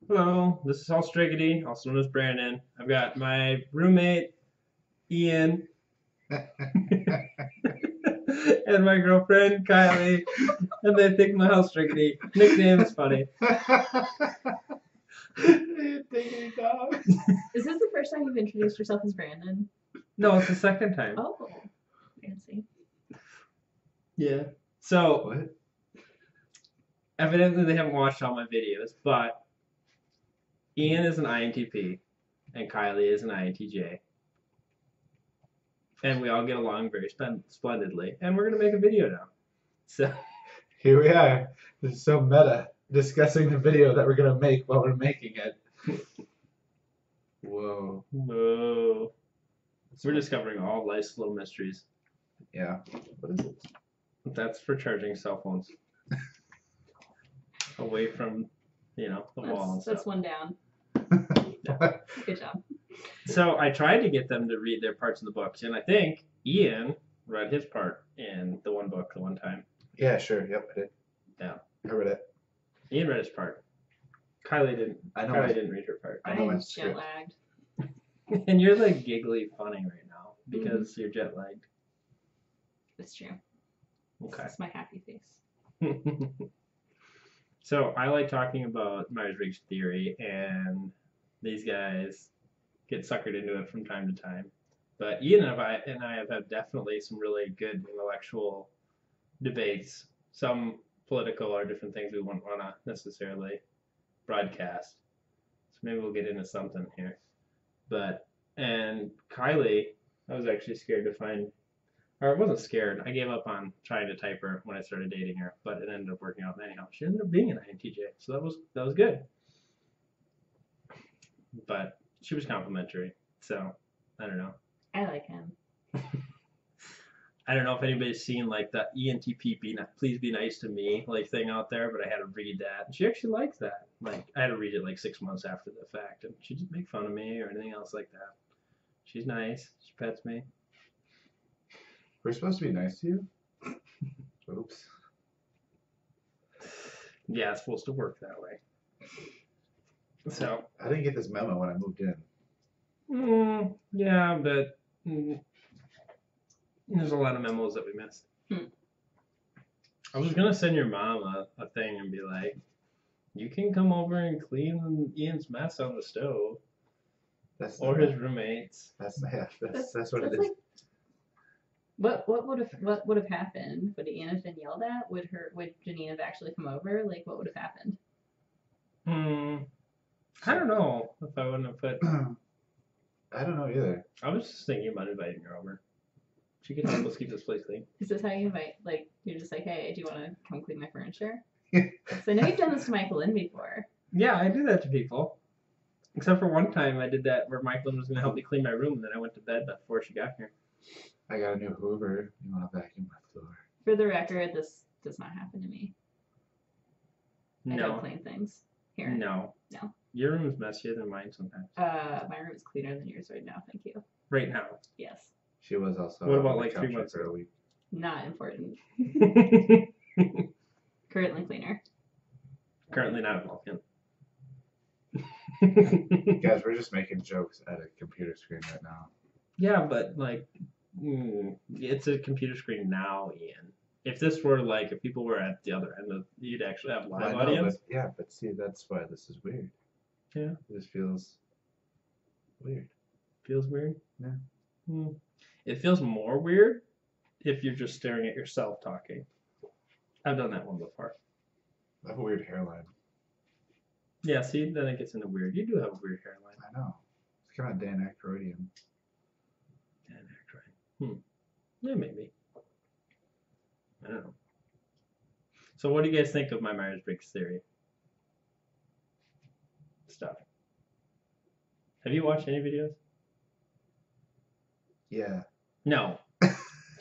Hello, this is Striggity, also known as Brandon. I've got my roommate, Ian, and my girlfriend, Kylie, and they think my Striggity nickname is funny. Diggity dog. Is this the first time you've introduced yourself as Brandon? No, it's the second time. Oh, fancy. Yeah. So, What? evidently they haven't watched all my videos, but Ian is an INTP, and Kylie is an INTJ. And we all get along very splendidly, and we're going to make a video now. So, Here we are. This is so meta. Discussing the video that we're gonna make while we're making it. Whoa. whoa. We're discovering all life's little mysteries. Yeah. What is it? That's for charging cell phones away from, the wall and That's stuff. one down. Good job. So I tried to get them to read their parts in the books, and I think Ian read his part in the one book the one time. Yeah, sure. Yep, I did. Yeah. I read it. Ian read his part. Kylie didn't. I know. Kylie didn't read her part. I know my I'm jet script. lagged. And you're like giggly funny right now because you're jet lagged. It's true. Okay. That's my happy face. So I like talking about Myers-Briggs theory, and these guys get suckered into it from time to time. But Ian and I have had definitely some really good intellectual debates. Some political or different things we wouldn't want to necessarily broadcast. So maybe we'll get into something here. And Kylie, I was actually scared to find, or I wasn't scared. I gave up on trying to type her when I started dating her, but it ended up working out anyhow. She ended up being an INTJ, so that was good. But she was complimentary, so I don't know. I like him. I don't know if anybody's seen like the ENTP please be nice to me like thing out there, but I had to read that. And she actually liked that. Like I had to read it like 6 months after the fact, and she didn't make fun of me or anything else like that. She's nice. She pets me. We're supposed to be nice to you? Oops. Yeah, it's supposed to work that way. So. I didn't get this memo when I moved in. Yeah, but there's a lot of memos that we missed. I was gonna send your mom a thing and be like, you can come over and clean Ian's mess on the stove. Or his roommates. That's what it is. Like, what would have happened? Would Ian have been yelled at? Would Janine have actually come over? Like, what would have happened? I don't know if I wouldn't have put. I don't know either. I was just thinking about inviting her over. She could help us keep this place clean. Is this how you invite? Like, you're just like, hey, do you want to come clean my furniture? So I know you've done this to Michael Lynn before. Yeah, I do that to people. Except for one time I did that where Michael Lynn was going to help me clean my room, and then I went to bed before she got here. I got a new Hoover. You want to vacuum my floor? For the record, this does not happen to me. I No. don't clean things here. No. Your room's messier than mine sometimes. My room is cleaner than yours right now. Thank you. Right now. Yes. She was also. What about like 3 months for a ago? week? Not important. Currently cleaner. Currently not a Vulcan. Guys, we're just making jokes at a computer screen right now. Yeah, but like, it's a computer screen now, Ian. If this were like, if people were at the other end of, you'd actually have live audience. But see, that's why this is weird. Yeah. This feels weird. Feels weird? Yeah. It feels more weird if you're just staring at yourself talking. I've done that one before. I have a weird hairline. Yeah, see, then it gets into weird. You do have a weird hairline. I know. It's kind of Dan Aykroydian. Dan Aykroyd. Yeah, maybe. I don't know. So what do you guys think of my Myers-Briggs theory stuff? Have you watched any videos? Yeah. No.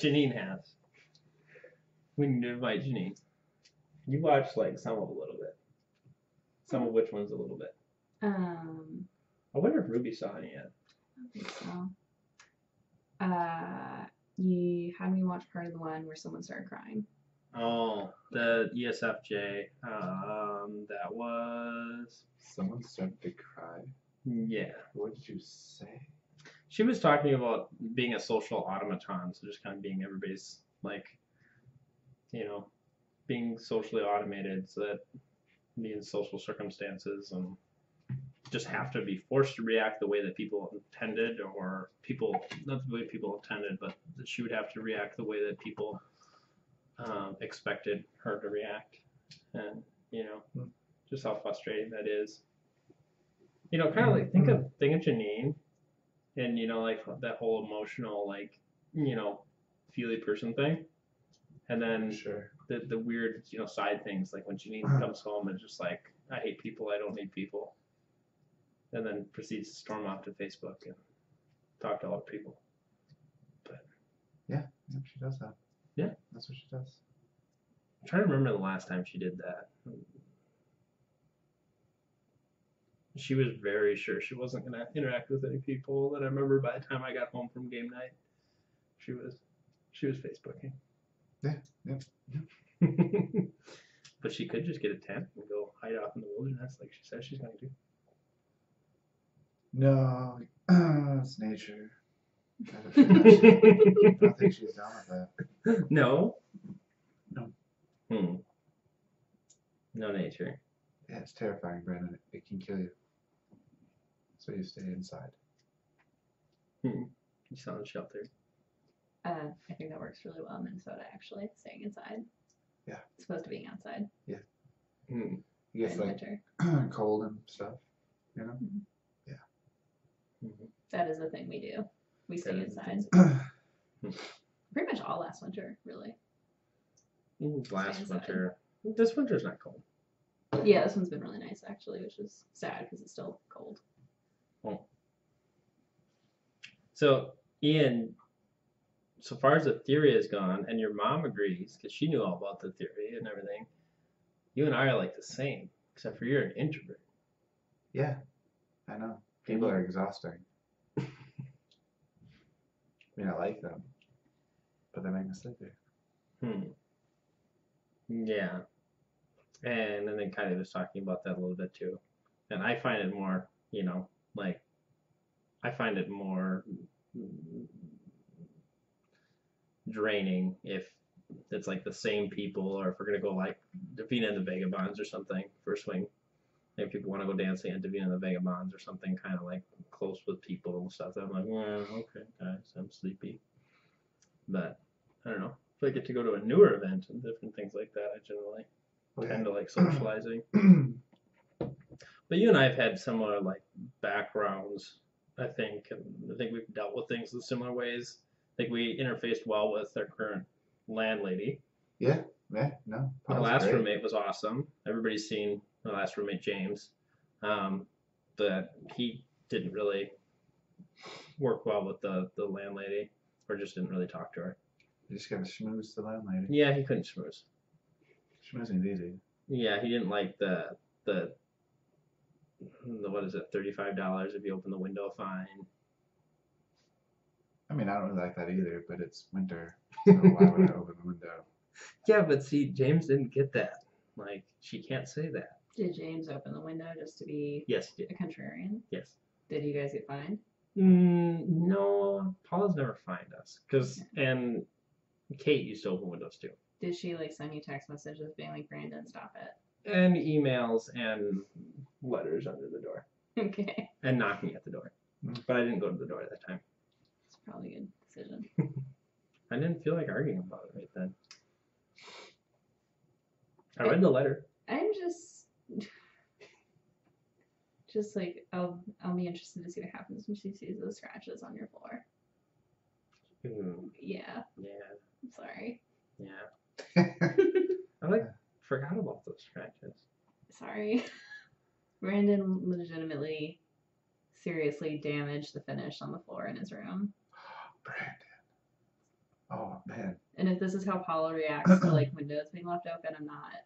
Janine has. We need to invite Janine. You watched like some of a little bit. Some of which ones a little bit. I wonder if Ruby saw any yet. I don't think so. You had me watch part of the one where someone started crying. Oh, the ESFJ. That was Someone started to cry. Yeah. What did you say? She was talking about being a social automaton, so just kind of being everybody's, like, being socially automated, so that be in social circumstances and just have to be forced to react the way that people intended, or not the way people intended, but that she would have to react the way that people expected her to react. And, just how frustrating that is. Kind of like think of Janine and, like that whole emotional, like, feely person thing. And then Sure. the weird, side things, like when Janine comes home and just like, I hate people, I don't need people. And then proceeds to storm off to Facebook and talk to other people. But yeah, she does that. Yeah. That's what she does. I'm trying to remember the last time she did that. She was very sure she wasn't going to interact with any people. That I remember by the time I got home from game night, she was Facebooking. Yeah. But she could just get a tent and go hide off in the wilderness like she says she's going to do. No, it's nature. I don't think she's down with that. No? No. No nature. Yeah, it's terrifying, Brandon. It can kill you. So you stay inside. You sound sheltered. I think that works really well in Minnesota, actually, staying inside. Yeah. As opposed to being outside. Yeah. Mm. It gets in like winter. cold and stuff, Mm-hmm. Yeah. Mm-hmm. That is the thing we do. We stay inside. Pretty much all last winter, really. Last winter. This winter's not cold. Yeah, this one's been really nice, actually, which is sad because it's still cold. Oh. So, Ian, so far as the theory is gone, and your mom agrees, because she knew all about the theory and everything, you and I are like the same, except for you're an introvert. Yeah, I know. People are exhausting. I mean, I like them, but they make me sleepy. Yeah. And then kind of was talking about that a little bit too. And I find it more, I find it more draining if it's like the same people, or if we're going to go like Davina and the Vagabonds or something for a swing. If people want to go dancing at Davina and the Vagabonds or something kind of like close with people and stuff, I'm like, well, okay, guys, I'm sleepy. But I don't know. If I get to go to a newer event and different things like that, I generally tend to like socializing. But you and I have had similar like backgrounds, I think, and I think we've dealt with things in similar ways. I think we interfaced well with our current landlady. Yeah, no. My last roommate was awesome. Everybody's seen my last roommate, James. But he didn't really work well with the landlady, or just didn't really talk to her. You just gotta schmooze the landlady. Yeah, he couldn't schmooze. Schmoozing's easy. Yeah, he didn't like the what is it, $35 if you open the window fine. I mean, I don't really like that either, but it's winter, so why would I open the window? Yeah, but see, James didn't get that. Like, she can't say that. Did James open the window just to be Yes, he a did. contrarian? Yes. Did you guys get fined? No, Paula's never fined us. And Kate used to open windows too. Did she like send you text messages being like, Brandon, stop it? And emails and letters under the door. Okay. And knocking at the door. But I didn't go to the door at that time. It's probably a good decision. I didn't feel like arguing about it right then. I read the letter. I'm just like, I'll be interested to see what happens when she sees those scratches on your floor. Yeah. Yeah. I'm sorry. Yeah. I forgot about those scratches. Sorry. Brandon legitimately, seriously damaged the finish on the floor in his room. Brandon. Oh, man. And if this is how Paula reacts to like windows being left open, I'm not.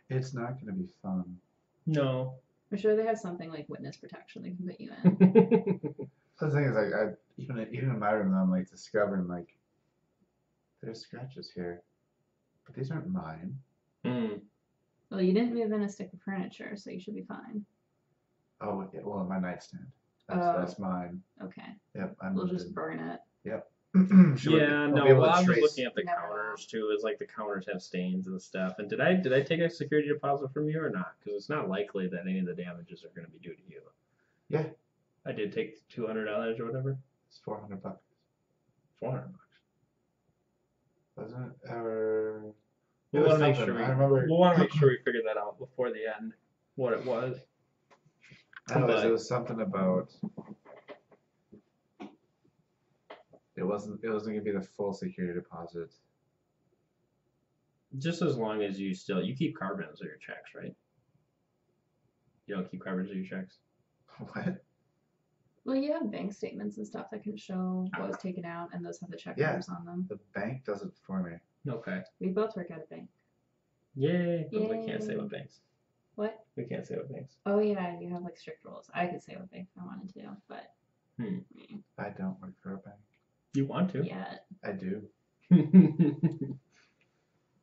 It's not going to be fun. No. I'm sure they have something like witness protection they can put you in. The thing is, like, even in my room, I'm like discovering like there's scratches here, but these aren't mine. Well, you didn't move in a stick of furniture, so you should be fine. Oh, yeah, well, my nightstand. Oh. That's mine. Okay. Yep, I We'll moved just burn it. She won't Yeah, be no. able Well, to I was trace. looking at the Never counters too. Is like the counters have stains and stuff. And did I take a security deposit from you or not? Because it's not likely that any of the damages are going to be due to you. Yeah. I did take $200 or whatever. It's $400. $400. Wasn't it? Or We it was want to make something. sure I remember. we want to make sure we figure that out before the end. What it was. Anyways, But- it was something about. It wasn't gonna be the full security deposit. Just as long as you keep carbons of your checks, right? You don't keep carbons of your checks. What? Well, you have bank statements and stuff that can show what was taken out, and those have the check Yeah. numbers on them. The bank does it for me. Okay. We both work at a bank. Yay. But we can't say Yay. what banks. What? We can't say what banks. Oh yeah, you have like strict rules. I could say what bank if I wanted to, but I don't work for a bank. You want to? yeah. I do.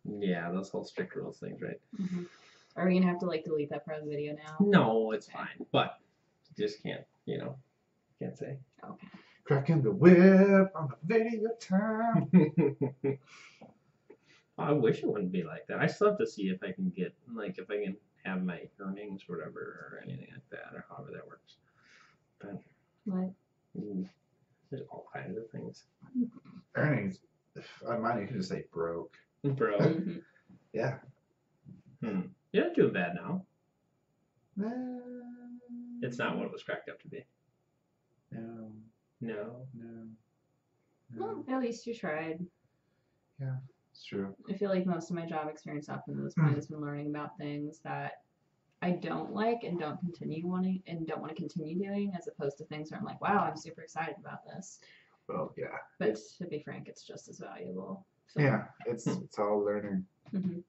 Yeah, those whole strict rules things, right? Mm-hmm. Are we gonna have to like delete that part of the video now? No, it's Okay. fine. But just can't, can't say. Okay. Cracking the whip on the video time. I wish it wouldn't be like that. I still have to see if I can get, if I can have my earnings or whatever, or anything like that, or however that works. But What? there's all kinds of things. Earnings. On mine, you can just say broke. Bro, Mhm. Yeah. you're not doing bad now. No. It's not what it was cracked up to be. No. No. No. Well, at least you tried. It's true. I feel like most of my job experience up to this point has been learning about things that I don't like and don't want to continue doing, as opposed to things where I'm like, wow, I'm super excited about this. Well, yeah. But to be frank, it's just as valuable. So, Yeah. It's all learning Mhm.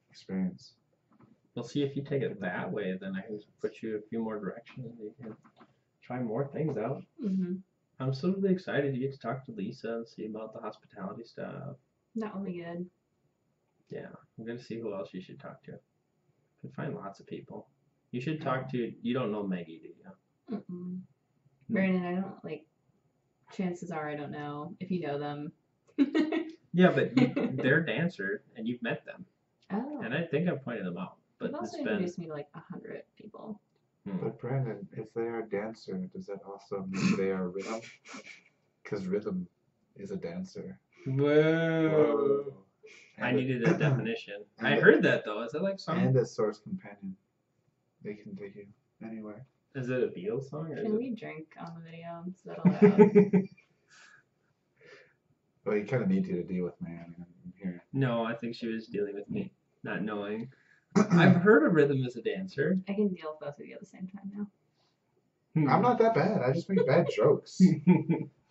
experience. We'll see if you take it that way, then I can put you a few more directions. You can try more things out. Mhm. I'm so really excited to get to talk to Lisa and see about the hospitality stuff. That will be good. Yeah, I'm gonna see who else you should talk to. You can find lots of people. You should talk to. You don't know Maggie, do you? Mm-mm. Brandon, I don't like. Chances are I don't know if you know them. Yeah, but they're a dancer and you've met them, Oh. and I think I've pointed them out. But You've also it's been. introduced me to like 100 people. But Brandon, if they are a dancer, does that also mean they are rhythm? Because rhythm is a dancer. Whoa. I needed a definition. I heard that though. Is that like song? And a source companion. They can take you anywhere. Is it a Beatles song? Or Can is we drink on the video? Is that allowed? it... Well, you kind of need to deal with me. I mean, I'm here. No, I think she was dealing with me, not knowing. I've heard of Rhythm as a dancer. I can deal with both of you at the same time now. I'm not that bad. I just make bad jokes.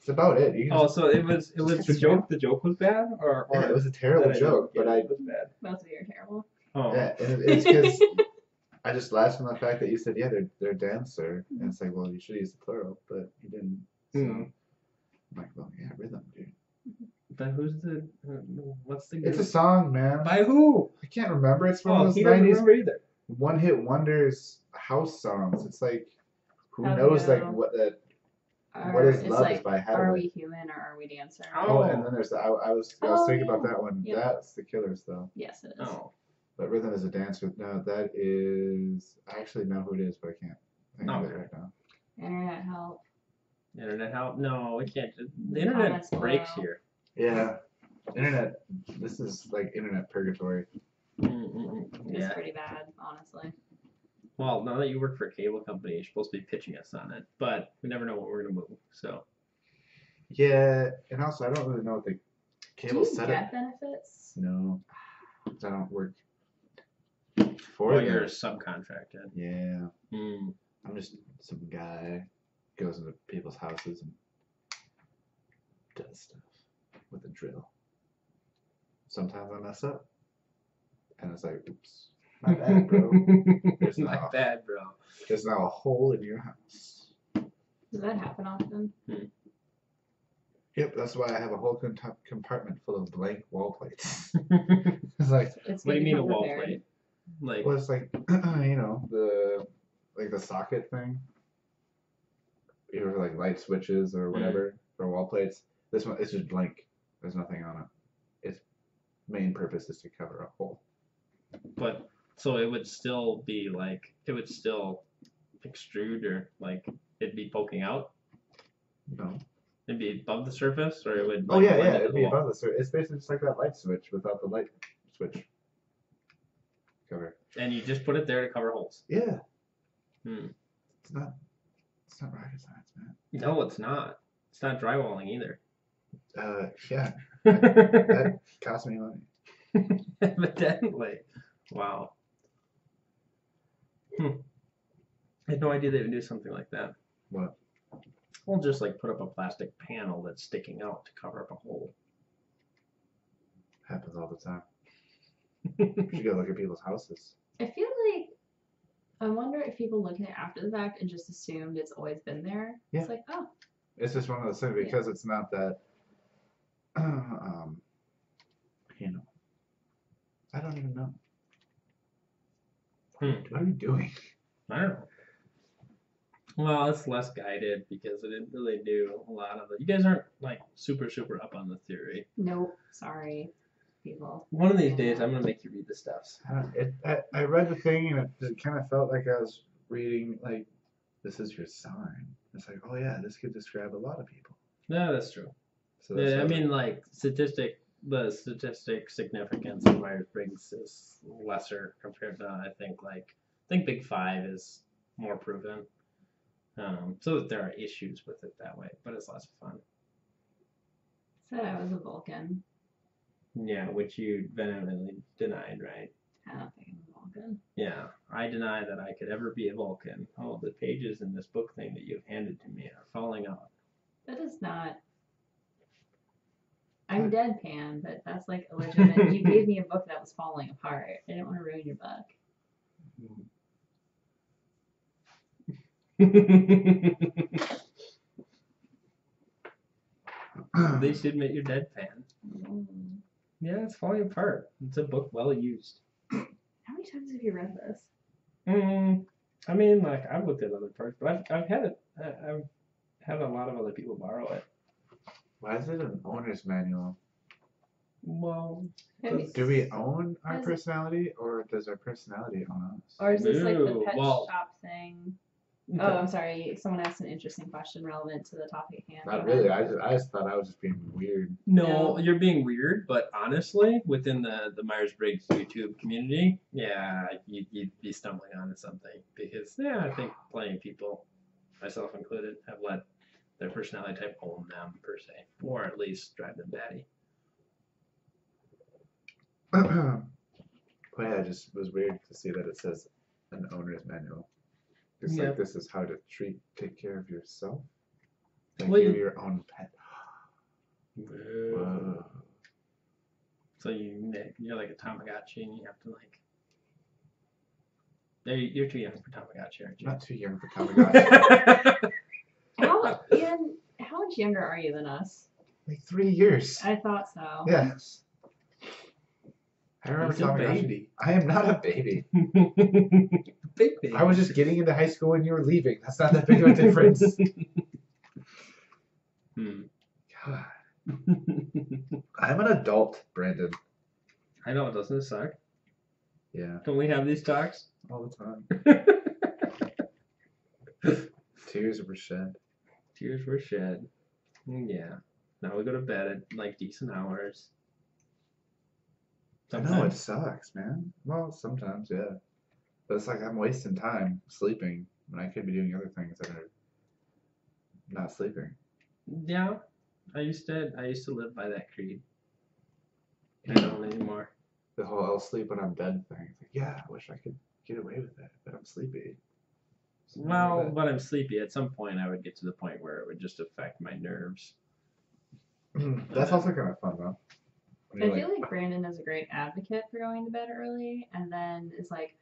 It's about it. You can Oh, just, so it was the joke. The joke was bad, or yeah, it was a terrible joke, but it was bad. Both of you are terrible. Oh, yeah, and it's because I just laughed from the fact that you said, yeah, they're a dancer, and it's like, well, you should use the plural, but you didn't. So I'm like, well, yeah, rhythm, dude. but what's the? It's a song, man. By who? I can't remember. It's one of Oh, those he doesn't 90s remember either. one-hit wonders house songs. It's like, who How do knows, you like know? what that. What Or is it's Love like, is by are Hathaway. we human or are we dancer? Oh, and then there's the, I was Oh, thinking about yeah. that one. Yeah. That's the Killers, though. Yes, it is. Oh, But Rhythm is a dancer. No, that is. I actually know who it is, but I can't think of it Okay. right now. Internet help. internet help? No, we can't. The The internet comments breaks below. here. Yeah. Internet. This is like internet purgatory. It's Yeah. pretty bad, honestly. Well, now that you work for a cable company, you're supposed to be pitching us on it, but we never know what we're gonna move. So. Yeah, and also I don't really know what the Do cable you setup. get benefits? No, 'cause I don't work for Oh, them. you're a subcontractor. Yeah, Mm. I'm just some guy goes into people's houses and does stuff with a drill. Sometimes I mess up, and it's like, oops, my bad, bro. There's My no- bad, bro. There's now a hole in your house. Does that happen often? Yep, that's why I have a whole compartment full of blank wall plates. It's like, It's What do you good to mean a come wall prepared. plate? Like, Well, it's like the socket thing. You know, like light switches or whatever for wall plates. This one it's just blank. There's nothing on it. Its main purpose is to cover a hole. but so it would still be like it would still extrude or like it'd be poking out. No. It'd be above the surface, or it would. Oh Like, yeah, blend yeah. into It'd the be wall. above the surface. It's basically just like that light switch without the light switch cover. And you just put it there to cover holes. Yeah. Hmm. It's not. It's not rocket science, man. No, it's not. It's not drywalling either. Yeah. That cost me money. Evidently. Wow. I had no idea they would do something like that. What? We'll just like put up a plastic panel that's sticking out to cover up a hole. Happens all the time. You should go look at people's houses. I feel like I wonder if people look at it after the fact and just assumed it's always been there. Yeah. It's like, oh, It's just one of those things because it's not that. I don't even know. What are we doing? I don't know. Well, it's less guided because I didn't really do a lot of it. You guys aren't like super up on the theory. nope, sorry, people. One of these days, I'm gonna make you read the stuffs. I read the thing and it kind of felt like I was reading like, this is your sign. It's like, oh yeah, this could describe a lot of people. No, that's true. So that's Yeah, I how- mean, like the statistic significance of Myers-Briggs is lesser compared to I think Big Five is more proven. So that there are issues with it that way, but it's less fun. Said I was a Vulcan. Yeah, which you vehemently denied, right? I don't think I'm a Vulcan. Yeah, I deny that I could ever be a Vulcan. All of the pages in this book thing that you've handed to me are falling off. That is not. I'm deadpan, but that's like illegitimate. You gave me a book that was falling apart. I didn't want to ruin your book. They should admit you're deadpan. Mm. Yeah, it's falling apart. It's a book well used. How many times have you read this? I mean, like I've looked at other parts, but I've had it. I've had a lot of other people borrow it. Why is it an owner's manual? Well, Have you- Do we own our Is it- personality or does our personality own us? Or is this like the No, pet well- shop thing? Oh, I'm sorry. Someone asked an interesting question relevant to the topic at hand. Not really. I just thought I was just being weird. no, No. you're being weird, but honestly, within the Myers-Briggs YouTube community, yeah, you'd be stumbling onto something because I think plenty of people, myself included, have let their personality type own them per se, or at least drive them batty. But yeah, it just was weird to see that it says an owner's manual. It's Yeah. like this is how to take care of yourself. Like Well, you're you- your own pet. Whoa. So you're like a Tamagotchi, and you have to like. You're too young for Tamagotchi, aren't you? Not too young for Tamagotchi. Ian, how much younger are you than us? Like 3 years. I thought so. Yes. I remember He's a Tamagotchi. baby. I am not a baby. Big baby. I was just getting into high school when you were leaving. That's not that big of a difference. God. I'm an adult, Brandon. I know, doesn't it suck? Yeah, Don't we have these talks? all the time. Tears were shed. Tears were shed. Yeah. Now we go to bed at like decent hours. I know, it sucks, man. Well, sometimes, yeah. But it's like I'm wasting time sleeping when I could be doing other things that are not sleeping. Yeah. I used to live by that creed. I don't anymore. The whole I'll sleep when I'm dead thing. It's like, yeah, I wish I could get away with it, but I'm sleepy. So Well, when I'm sleepy, at some point I would get to the point where it would just affect my nerves. that's also kind of fun, though. When I you're feel like Brandon is a great advocate for going to bed early, and then is like,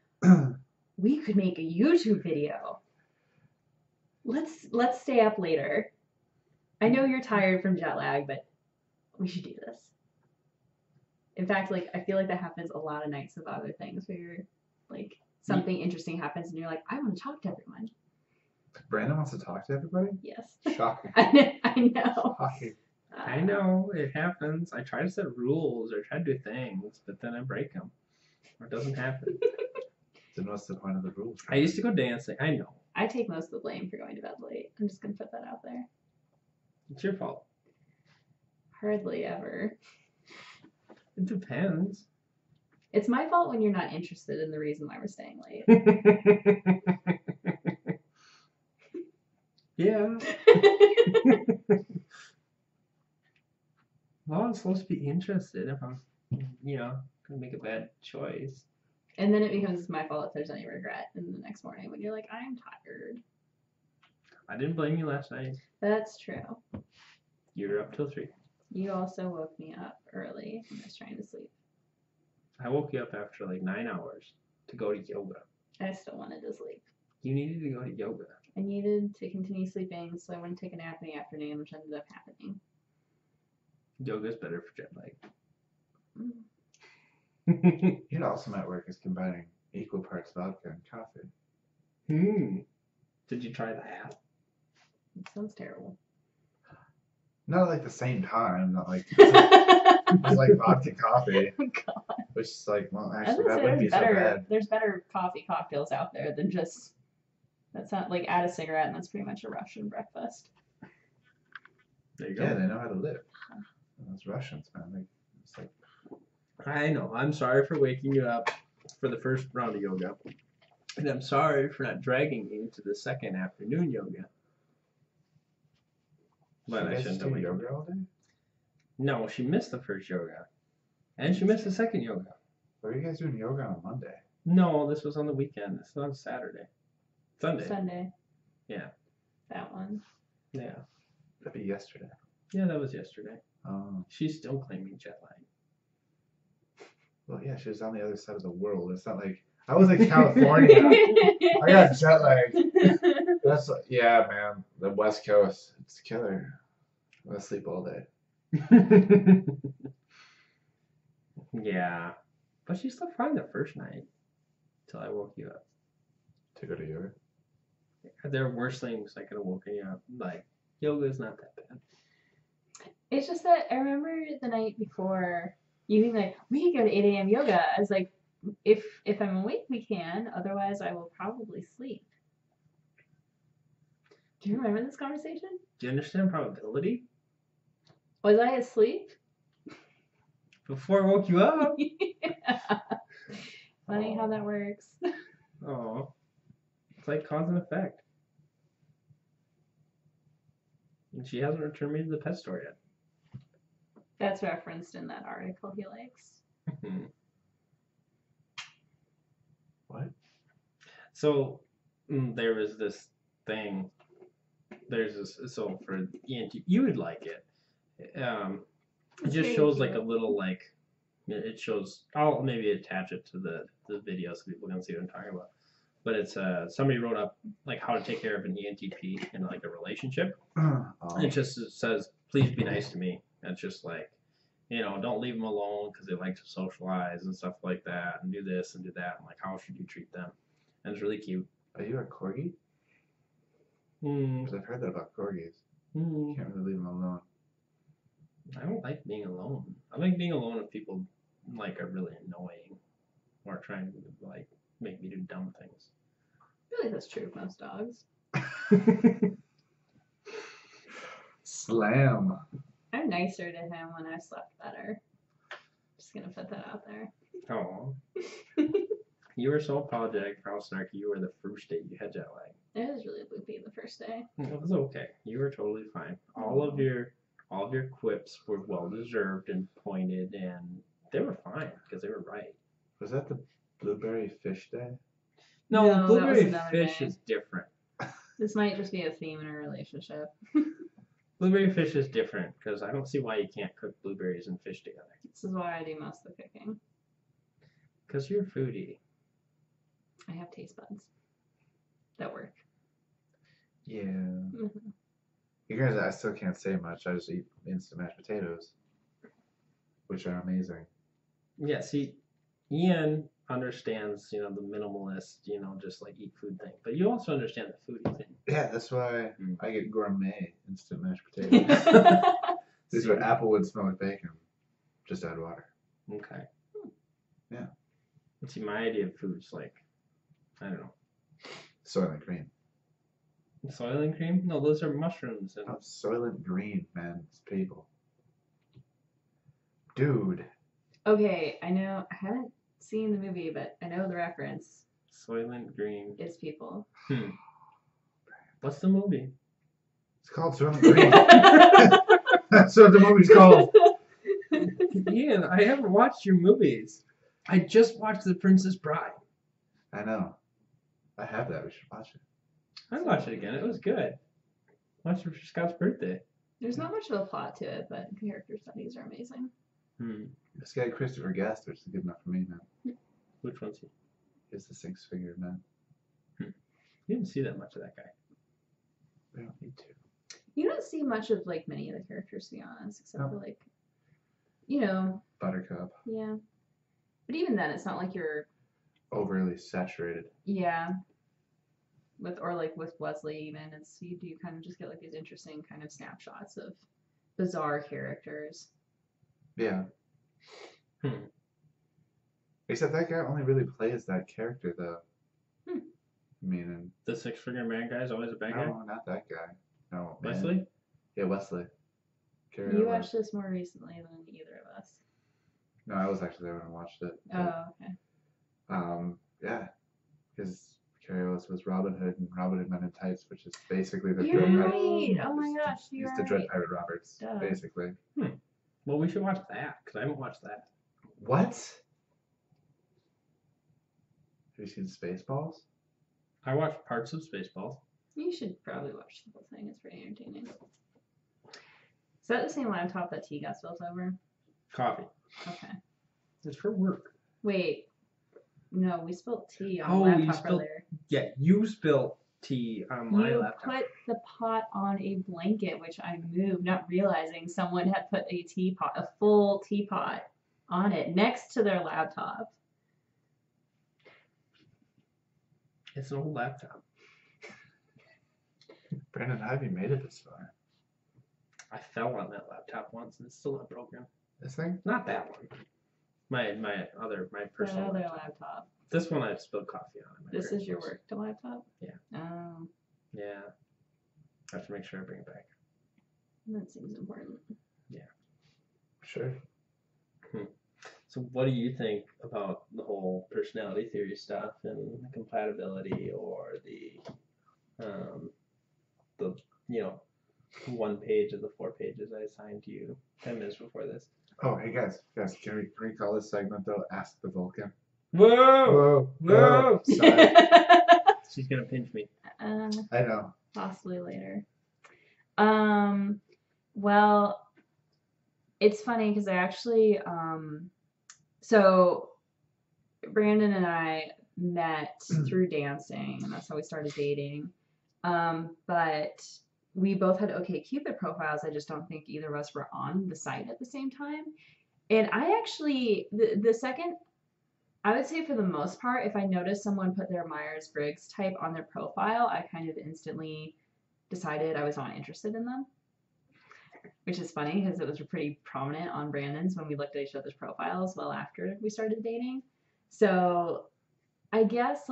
we could make a YouTube video. Let's stay up later. I know you're tired from jet lag, but we should do this. In fact, like I feel like that happens a lot of nights of other things where you're Like something interesting happens and you're like, I want to talk to everyone. Brandon wants to talk to everybody? Yes. Shocking. I know. Shocking. I know it happens. I try to set rules or try to do things, but then I break them, or it doesn't happen. Then what's the point of the rules? I used to go dancing. I know. I take most of the blame for going to bed late. I'm just gonna put that out there. It's your fault. Hardly ever. It depends. It's my fault when you're not interested in the reason why we're staying late. Yeah. Well, I'm supposed to be interested if I'm, gonna make a bad choice. And then it becomes my fault if there's any regret in the next morning when you're like, I'm tired. I didn't blame you last night. That's true. You were up till 3. You also woke me up early when I was trying to sleep. I woke you up after like 9 hours to go to yoga. I still wanted to sleep. You needed to go to yoga. I needed to continue sleeping so I wouldn't take a nap in the afternoon, which ended up happening. Yoga's better for jet lag. It also might work as combining equal parts vodka and coffee. Did you try that? It sounds terrible. Not like the same time, not like it's like vodka coffee. God. Which is like, well, I was actually gonna that say, wouldn't be so bad. there's better coffee cocktails out there than just that's not like add a cigarette and that's pretty much a Russian breakfast. There you go. Yeah, they know how to live. Those Russians, man. It's like, I know. I'm sorry for waking you up for the first round of yoga. And I'm sorry for not dragging you to the second afternoon yoga. But you I guys shouldn't do have waken yoga all day? No, she missed the first yoga. And she missed the second yoga. Why are you guys doing yoga on a Monday? No, this was on the weekend. This was on Saturday. Sunday. Yeah. That one. Yeah. That'd be yesterday. Yeah, that was yesterday. Oh. She's still claiming jet lag. Well, yeah, she was on the other side of the world. It's not like I was in California. I got jet lag. That's yeah, man. The West Coast, it's killer. I'm gonna sleep all day. Yeah. But she slept fine the first night. Till I woke you up. To go to yoga. There are worse things that could have woken you up. Like, yoga is not that bad. It's just that I remember the night before you being like, we could go to 8 a.m. yoga. I was like, if I'm awake, we can. Otherwise, I will probably sleep. Do you remember this conversation? Do you understand probability? Was I asleep? Before I woke you up? Yeah. Funny how that works. Oh. It's like cause and effect. And she hasn't returned me to the pet store yet. That's referenced in that article he likes. What? So there was this thing. There's this. So for ENTP, you would like it. It just shows like a little like. It shows. I'll maybe attach it to the video so people can see what I'm talking about. But it's somebody wrote up like how to take care of an ENTP in like a relationship. It just says, please be nice to me. And it's just like, don't leave them alone because they like to socialize and stuff like that, and do this and do that. And like, how should you treat them? And it's really cute. Are you a corgi? Mm. Because I've heard that about corgis. You can't really leave them alone. I don't like being alone. I like being alone if people like are really annoying or trying to like make me do dumb things. I feel like that's true of most dogs. Slam. I'm nicer to him when I slept better. Just gonna put that out there. Oh. You were so apologetic for how snarky you were the first day you had jet lag. It was really loopy the first day. It was okay. You were totally fine. All of your quips were well deserved and pointed, and they were fine because they were right. Was that the blueberry fish day? No, that was blueberry another fish day. is different. This might just be a theme in our relationship. Blueberry fish is different because I don't see why you can't cook blueberries and fish together. This is why I do most of the cooking. Because you're a foodie. I have taste buds that work. Yeah. Mm-hmm. You guys, I still can't say much. I just eat instant mashed potatoes, which are amazing. Yeah, see, Ian understands, the minimalist, just like eat food thing. But you also understand the foodie thing. Yeah, that's why Mm. I get gourmet instant mashed potatoes. These are See? applewood smoked bacon. Just add water. Okay. Yeah. Let's see, my idea of food's like, I don't know. Soylent Green. Soylent cream? No, those are mushrooms. And Oh, Soylent Green, man. It's people. Dude. Okay, I know. I haven't seen the movie, but I know the reference. Soylent Green. Is people. What's the movie? It's called Soylent Green. That's what the movie's called. Ian, I haven't watched your movies. I just watched The Princess Bride. I know. I have that. We should watch it. I watched it again. It was good. Watched it for Scott's birthday. There's not much of a plot to it, but character studies are amazing. This guy Christopher Guest is good enough for me, man. Which one's he? He's the six-figure man. You didn't see that much of that guy. We don't need to. You don't see much of like many of the characters, to be honest, except for like, Buttercup. yeah. But even then, it's not like you're Overly saturated. with Wesley. Even you do kind of just get like these interesting kind of snapshots of bizarre characters. Yeah. Except that guy only really plays that character, though. I mean, The six-figure man guy is always a bad guy? no, not that guy. No, man. Wesley? Yeah, Wesley. Carry You over. watched this more recently than either of us. No, I was actually there when I watched it. Oh, okay. Yeah, because Carrie was Robin Hood, and Robin Hood Men in Tights, which is basically the You're Dread right. Pirate. Oh my gosh, you're He's the right. Dread Pirate Roberts, Duh. basically. Well, we should watch that, because I haven't watched that. What? Have you seen Spaceballs? I watched parts of Spaceballs. You should probably watch the whole thing. It's pretty entertaining. Is that the same laptop that tea got spilled over? Coffee. Okay. It's for work. Wait. No, we spilled tea on Oh, the you laptop spilled- earlier. Yeah, you spilled tea on my You laptop. put the pot on a blanket, which I moved, not realizing someone had put a full teapot on it next to their laptop. It's an old laptop. Brandon, how have you made it this far? I fell on that laptop once, and it's still not broken. This thing? Not that one. My personal The other laptop. laptop. This one I spilled coffee on. in my This is your practice. work laptop? Yeah. Oh, Yeah. I have to make sure I bring it back. that seems important. Sure. So what do you think about the whole personality theory stuff and the compatibility, or the 1 page of the 4 pages I assigned to you 10 minutes before this? Oh, hey guys, can we call this segment though? Ask the Vulcan. Whoa! Whoa! Sorry. She's gonna pinch me. I know. Possibly later. Well, it's funny because I actually, so Brandon and I met through dancing, and that's how we started dating. But we both had OkCupid profiles. I just don't think either of us were on the site at the same time. And I actually, the second, I would say for the most part, if I noticed someone put their Myers-Briggs type on their profile, I kind of instantly decided I was not interested in them. Which is funny because it was pretty prominent on Brandon's when we looked at each other's profiles well after we started dating. So I guess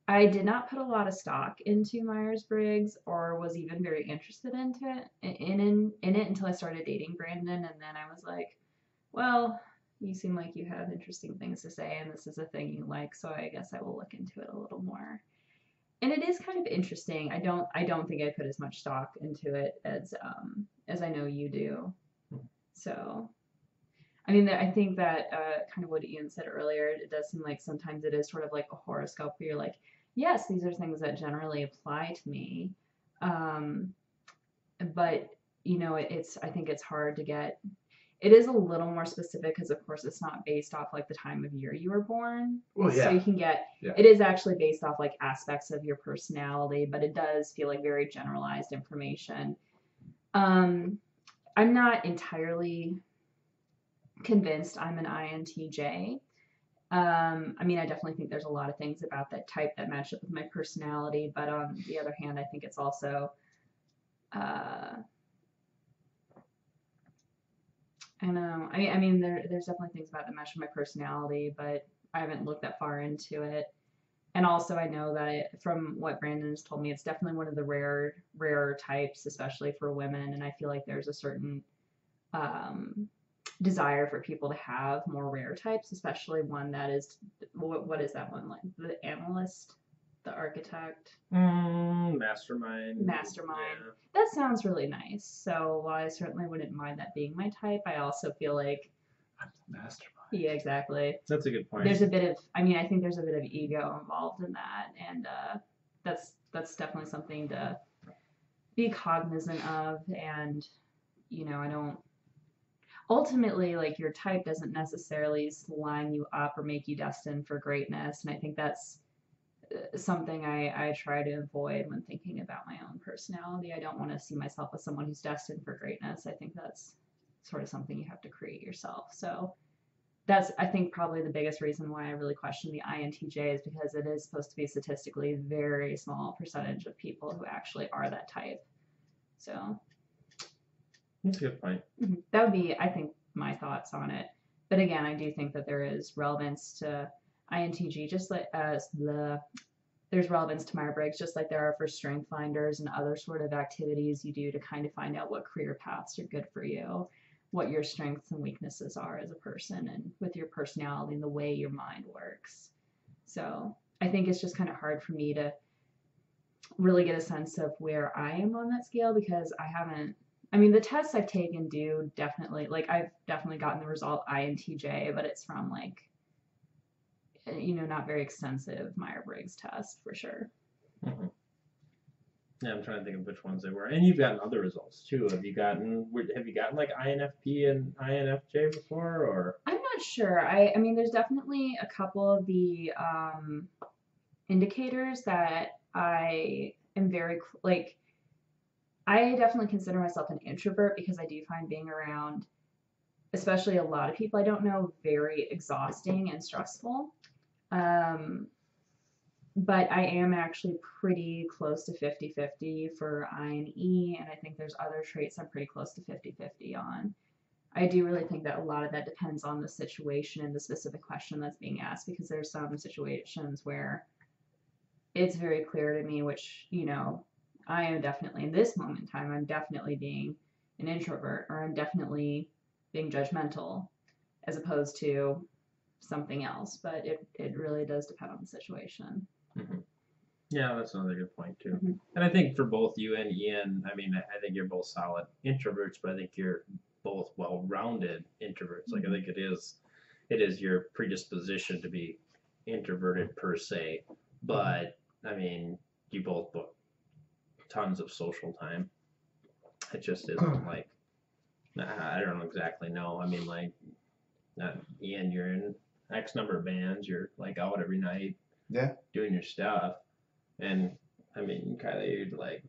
I did not put a lot of stock into Myers-Briggs or was even very interested in it until I started dating Brandon, and then I was like, well, you seem like you have interesting things to say, and this is a thing you like, so I guess I will look into it a little more. And it is kind of interesting. I don't think I put as much stock into it as I know you do. So, I mean, I think that kind of what Ian said earlier, it does seem like sometimes it is sort of like a horoscope where you're like, yes, these are things that generally apply to me. But, I think it's hard to get. It is a little more specific because, of course, it's not based off like the time of year you were born. Well, yeah. So you can get, Yeah. It is actually based off like aspects of your personality, but it does feel like very generalized information. I'm not entirely convinced I'm an INTJ. I mean, I definitely think there's a lot of things about that type that match up with my personality, but on the other hand, I think it's also, I don't know. I mean, there's definitely things about that match with my personality, but I haven't looked that far into it. And also, I know that from what Brandon has told me, it's definitely one of the rarer types, especially for women. And I feel like there's a certain um, desire for people to have more rare types, especially one that is what is that one like? The analyst, the architect, Mastermind. mastermind. Yeah. That sounds really nice. So while I certainly wouldn't mind that being my type, I also feel like I'm the mastermind. yeah, exactly. That's a good point. There's a bit of, I mean, I think there's a bit of ego involved in that, and that's definitely something to be cognizant of. And I don't ultimately like your type doesn't necessarily line you up or make you destined for greatness, and I think that's something I try to avoid when thinking about my own personality. I don't want to see myself as someone who's destined for greatness. I think that's sort of something you have to create yourself. So that's I think probably the biggest reason why I really question the INTJ is because it is supposed to be statistically a very small percentage of people who actually are that type. So That's a good point. that would be, I think, my thoughts on it. But again, I do think that there is relevance to INTJ, just like there's relevance to Myers-Briggs, just like there are for strength finders and other sort of activities you do to kind of find out what career paths are good for you, what your strengths and weaknesses are as a person, and with your personality and the way your mind works. So I think it's just kind of hard for me to really get a sense of where I am on that scale because I haven't. I mean, the tests I've taken do definitely, like, I've definitely gotten the result INTJ, but it's from, like, not very extensive Myers-Briggs test for sure. Mm-hmm. Yeah, I'm trying to think of which ones they were. And you've gotten other results too. Have you gotten like INFP and INFJ before, or? I'm not sure. I mean, there's definitely a couple of the indicators that I am very like. I definitely consider myself an introvert because I do find being around, especially a lot of people I don't know, very exhausting and stressful. But I am actually pretty close to 50-50 for I and E, and I think there's other traits I'm pretty close to 50-50 on. I do really think that a lot of that depends on the situation and the specific question that's being asked because there's some situations where it's very clear to me, which, I am definitely in this moment in time, I'm definitely being an introvert or I'm definitely being judgmental as opposed to something else. But it really does depend on the situation. Mm-hmm. Yeah, that's another good point too. Mm-hmm. And I think for both you and Ian, I mean, I think you're both solid introverts, but I think you're both well-rounded introverts. Like I think it is your predisposition to be introverted per se, but I mean, you both book tons of social time. It just isn't like I don't exactly know. I mean, like, Ian, you're in X number of bands. You're like out every night, Yeah, doing your stuff, and I mean, Kylie, you're like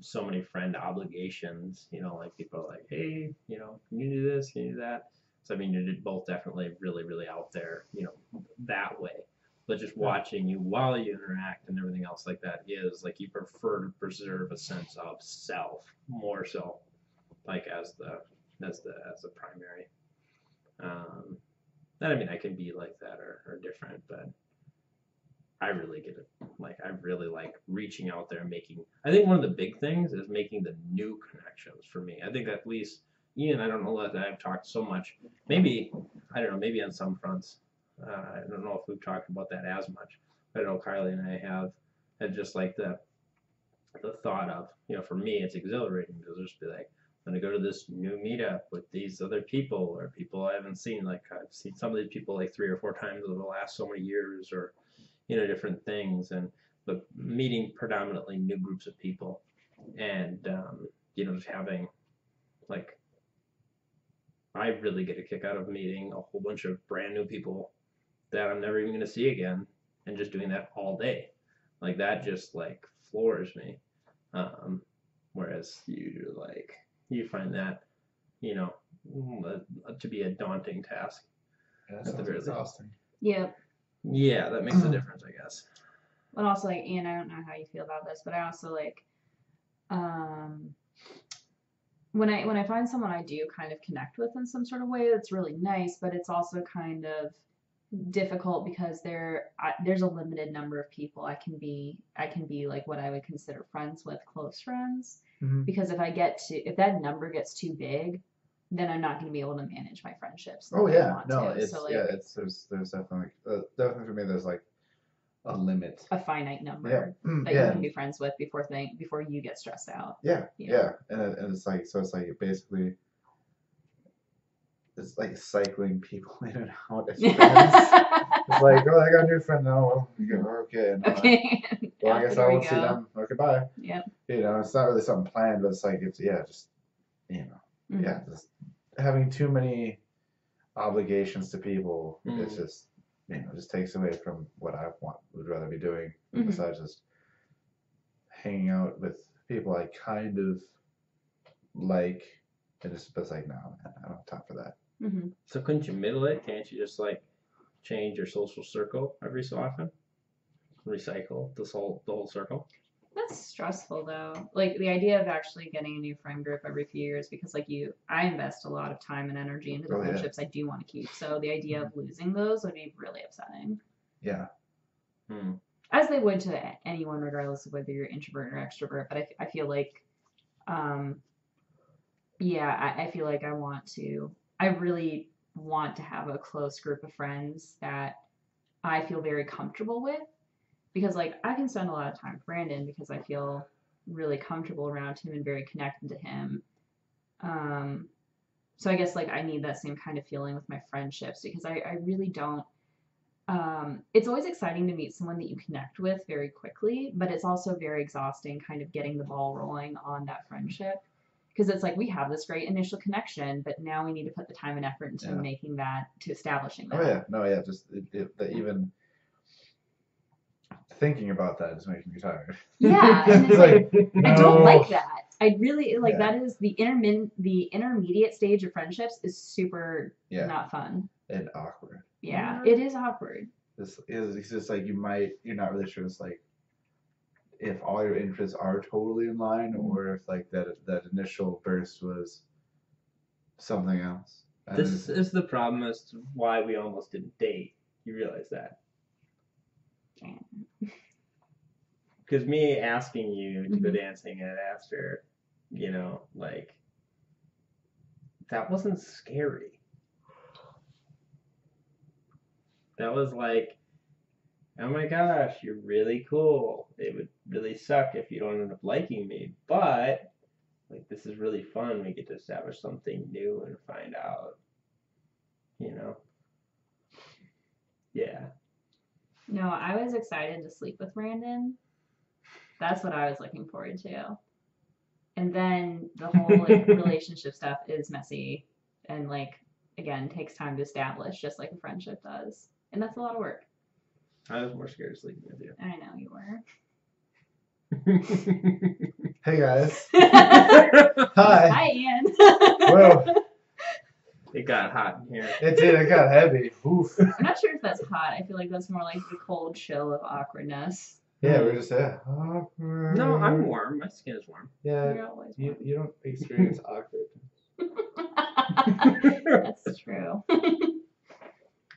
so many friend obligations. Like people are like, hey, can you do this? Can you do that? So I mean, you're both definitely really, really out there, that way. But just watching you while you interact and everything else like that is like you prefer to preserve a sense of self more so, like as the primary. And I mean, I can be like that or different, but I really get it. Like I really like reaching out there and making. I think one of the big things is making the new connections for me. I think at least Ian, I don't know that I've talked so much. Maybe I don't know. Maybe on some fronts, I don't know if we've talked about that as much. I know Kylie and I have had just like the thought of for me it's exhilarating to just be like I'm gonna go to this new meetup with these other people or people I haven't seen. Like I've seen some of these people like 3 or 4 times over the last so many years or different things but meeting predominantly new groups of people and just having like I really get a kick out of meeting a whole bunch of brand new people that I'm never even going to see again and just doing that all day. Like that just like floors me. Whereas you find that, to be a daunting task. that sounds exhausting. Yep. Yeah, that makes a difference, I guess. But also, like, Ian, I don't know how you feel about this, but I also like, when I find someone I do kind of connect with in some sort of way, that's really nice, but it's also kind of difficult because there's a limited number of people I can be like what I would consider friends with, close friends. Because if that number gets too big, then I'm not going to be able to manage my friendships the Oh way I yeah, want no, to. it's So like there's definitely definitely for me there's like a limit. a finite number Yeah. that you can be friends with before you get stressed out. Yeah, Yeah. and it's like so it's like basically it's like cycling people in and out as friends. It's like, oh, I got a new friend now. Well, you go, okay. No, Okay. well, I guess I There we won't see go. them. Okay, bye. Yep. You know, it's not really something planned, but it's like it's just Mhm. just having too many obligations to people. It's Mhm. just just takes away from what I would rather be doing Mhm. besides just hanging out with people I kind of like. And it's like, no, man, I don't have time for that. Mhm. So couldn't you middle it? Can't you just like change your social circle every so often? Recycle the whole circle. That's stressful though. Like the idea of actually getting a new friend group every few years because I invest a lot of time and energy into the Oh, yeah. friendships I do want to keep. So the idea of losing those would be really upsetting. Yeah. As they would to anyone, regardless of whether you're introvert or extrovert. But I feel like, yeah, I feel like I really want to have a close group of friends that I feel very comfortable with. Because like I can spend a lot of time with Brandon because I feel really comfortable around him and very connected to him. So I guess like I need that same kind of feeling with my friendships because I really don't. It's always exciting to meet someone that you connect with very quickly, but it's also very exhausting kind of getting the ball rolling on that friendship because it's like we have this great initial connection, but now we need to put the time and effort into establishing that. Oh yeah, no, yeah, just even thinking about that is making me tired. Yeah, and it's like no. I don't like that. I really like Yeah. that is the intermediate stage of friendships is super not fun. And awkward. Yeah, it is awkward. It's just like you're not really sure. It's like if all your interests are totally in line, or if like that initial burst was something else. This is the problem as to why we almost didn't date. You realize that? Because me asking you to go dancing and after, like, that wasn't scary. That was like, oh my gosh, you're really cool. It would really suck if you don't end up liking me, but like this is really fun. We get to establish something new and find out, Yeah. No, I was excited to sleep with Brandon. That's what I was looking forward to. And then the whole like relationship stuff is messy and like again takes time to establish just like a friendship does. And that's a lot of work. I was more scared of sleeping with you. I know you were. Hey guys. Hi. Hi Ian. Whoa. It got hot in here. It did, it got heavy. Oof. I'm not sure if that's hot. I feel like that's more like the cold chill of awkwardness. Yeah, we're just awkward. No, I'm warm. My skin is warm. Yeah, You're always warm. you don't experience awkward. That's true.